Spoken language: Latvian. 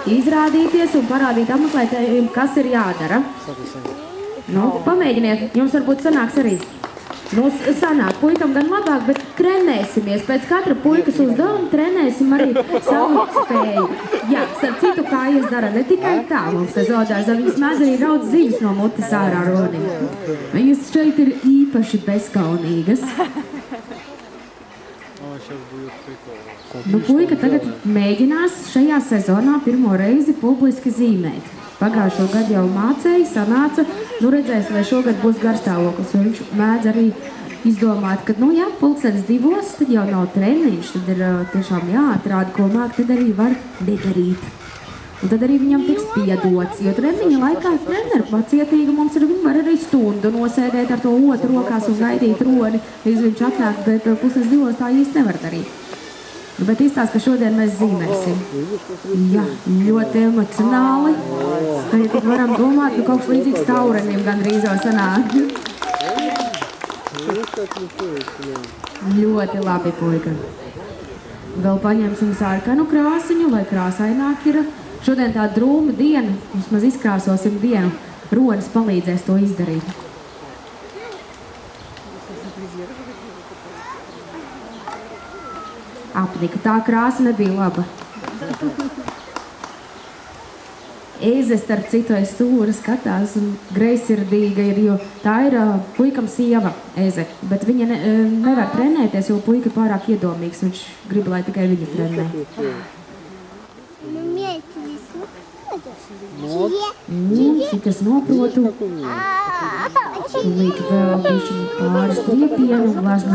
izrādīties un parādīt apmeklētājiem, kas ir jādara. Nu, pamēģiniet, jums varbūt sanāks arī. Nu, sanāk, puikam gan labāk, bet trenēsimies. Pēc katra puikas uzdevuma trenēsim arī savu spēju. Jā, starp citu, kā jūs dara, ne tikai tā mums te zoodārs, viņas mēdz arī raudz ziņas no mutes ārā ronim. Viņas šeit ir īpaši bezkaunīgas. Nu, puika tagad mēģinās šajā sezonā pirmo reizi publiski zīmēt. Pagājušo gadu jau mācēja, sanāca, nu redzēs, vai šogad būs garstāvoklis, jo viņš mēdz arī izdomāt, ka, nu jā, 2:00, tad jau nav treniņš, tad ir tiešām jāatrāda, ko māk, tad arī var nedarīt. Un tad arī viņam tiks piedots, jo treniņa laikā treneru pacietīgi mums ir, viņi var arī stundu nosēdēt ar to otru rokās un gaidīt roni, līdz viņš atnāk, bet 2:30 tā īsti nevar darīt. Bet izstāst, ka šodien mēs zīmēsim. Jā, ļoti emocionāli. Tad, ja tik varam domāt, ka kaut kas līdzīgs taurenim gandrīz jau sanāk. Ļoti labi, puika. Vēl paņemsim sarkanu krāsiņu, lai krāsaināk ir. Šodien tā drūma diena, vismaz izkrāsosim dienu. Ronis palīdzēs to izdarīt. Apnika, tā krāsa nebija laba. Eze, starp citu, aiz stūra skatās un greizsirdīga ir, jo tā ir puikam sieva, Eze. Bet viņa nevar trenēties, jo puika pārāk iedomīgs, viņš grib, lai tikai viņa trenē. Cik es noprotu. Līdz vēl bišķiņu pāris triepienu un glaznu.